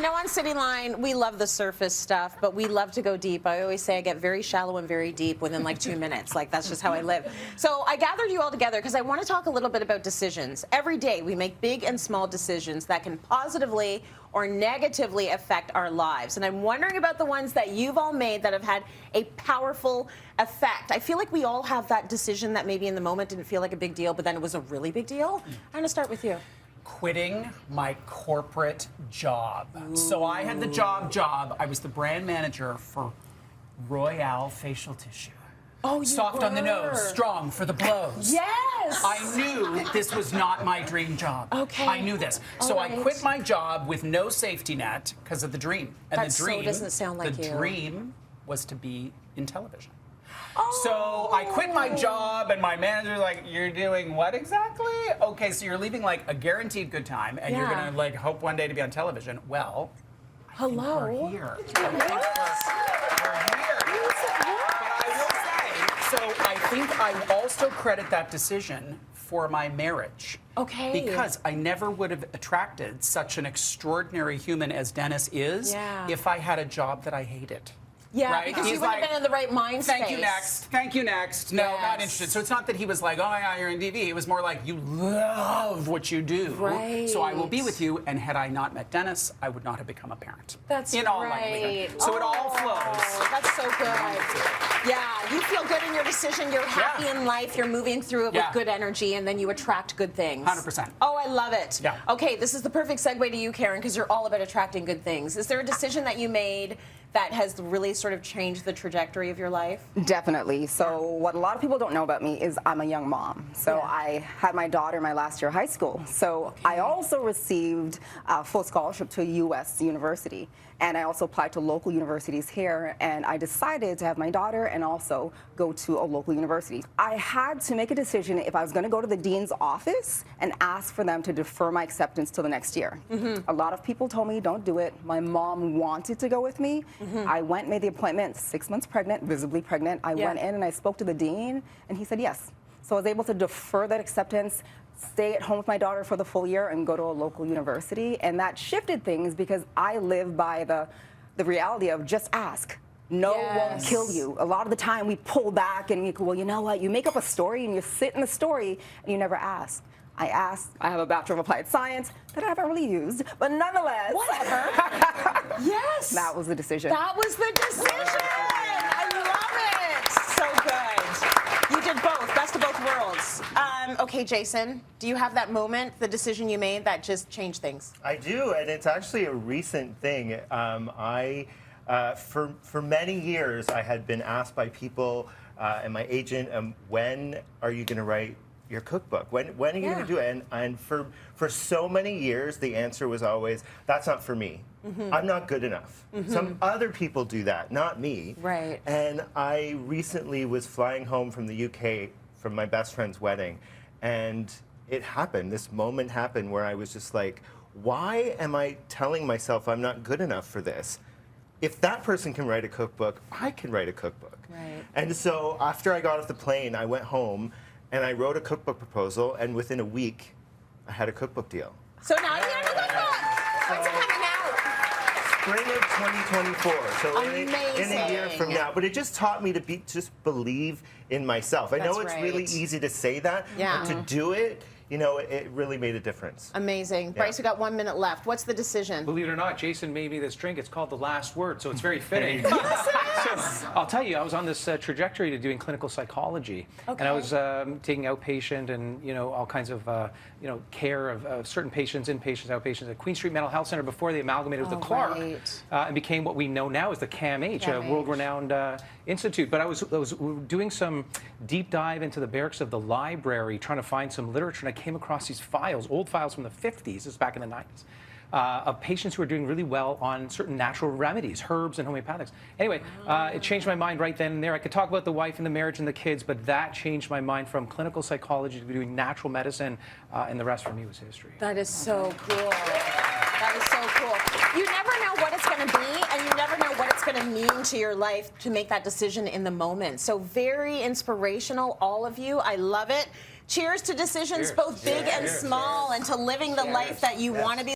know, on Cityline, we love the surface stuff, but we love to go deep. I always say I get very shallow and very deep within like 2 minutes. Like, that's just how I live. So I gathered you all together because I want to talk a little bit about decisions. Every day we make big and small decisions that can positively or negatively affect our lives. And I'm wondering about the ones that you've all made that have had a powerful effect. I feel like we all have that decision that maybe in the moment didn't feel like a big deal, but then it was a really big deal. I'm going to start with you. Quitting my corporate job. Ooh. So I had the job. I was the brand manager for Royale Facial Tissue. Oh, you Soft were. on the nose, strong for the blows. Yes! I knew this was not my dream job. Okay. I knew this. So I quit my job with no safety net because of the dream. And that the dream, so doesn't sound like the you. dream was to be in television. Oh. So I quit my job, and my manager's like, "You're doing what exactly?" Okay, so you're leaving like a guaranteed good time, and you're gonna like hope one day to be on television. Well, hello. We're here. We're here. So I think I also credit that decision for my marriage. Okay. Because I never would have attracted such an extraordinary human as Dennis is if I had a job that I hated. Yeah, right? because you would have been in the right mind space. Thank you, next. Thank you, next. No, not interested. So it's not that he was like, oh, yeah, you're in TV. It was more like, you love what you do. Right. So I will be with you. And had I not met Dennis, I would not have become a parent. That's in all likelihood. So it all flows. That's so good. Yeah, you feel good in your decision. You're happy in life. You're moving through it with good energy, and then you attract good things. 100%. Oh, I love it. Yeah. Okay, this is the perfect segue to you, Karen, because you're all about attracting good things. Is there a decision that you made that has really sort of changed the trajectory of your life? Definitely. So what a lot of people don't know about me is I'm a young mom. So I had my daughter my last year of high school. So I also received a full scholarship to a U.S. university. And I also applied to local universities here. And I decided to have my daughter and also go to a local university. I had to make a decision if I was going to go to the dean's office and ask for them to defer my acceptance till the next year. A lot of people told me, don't do it. My mom wanted to go with me. I went, made the appointment, 6 months pregnant, visibly pregnant. I went in and I spoke to the dean, and he said yes. So I was able to defer that acceptance, stay at home with my daughter for the full year, and go to a local university. And that shifted things because I live by the reality of just ask. No won't kill you. A lot of the time we pull back and you go, well, you know what? You make up a story and you sit in the story and you never ask. I asked. I have a Bachelor of Applied Science that I haven't really used, but nonetheless. Whatever. Yes. That was the decision. That was the decision. I love it. So good. You did both. Best of both worlds. Okay, Jason, do you have that moment, the decision you made that just changed things? I do, and it's actually a recent thing. For many years, I had been asked by people and my agent, when are you going to write your cookbook? When are you going to do it? And for so many years, the answer was always, that's not for me. I'm not good enough. Some other people do that, not me. Right. And I recently was flying home from the UK from my best friend's wedding, and it happened. This moment happened where I was just like, why am I telling myself I'm not good enough for this? If that person can write a cookbook, I can write a cookbook. Right. And so after I got off the plane, I went home and I wrote a cookbook proposal, and within a week, I had a cookbook deal. So now you have a cookbook. When's it coming out? Spring of 2024, so Amazing. in a year from now. But it just taught me to just believe in myself. I know it's really easy to say that, but to do it, you know, it really made a difference. Amazing. Bryce, we got 1 minute left. What's the decision? Believe it or not, Jason made me this drink. It's called The Last Word, so it's very fitting. So, I'll tell you, I was on this trajectory to doing clinical psychology, and I was taking outpatient and all kinds of care of certain patients, inpatients, outpatients at Queen Street Mental Health Center before they amalgamated with the Clark and became what we know now as the CAMH, a world-renowned institute. But I was doing some deep dive into the barracks of the library, trying to find some literature, and I came across these files, old files from the 50s, this is back in the 90s. Of patients who are doing really well on certain natural remedies, herbs and homeopathics. Anyway, it changed my mind right then and there. I could talk about the wife and the marriage and the kids, but that changed my mind from clinical psychology to doing natural medicine, and the rest for me was history. That is so cool. That is so cool. You never know what it's going to be, and you never know what it's going to mean to your life to make that decision in the moment. So very inspirational, all of you. I love it. Cheers to decisions both big and small, and to living the life that you want to be.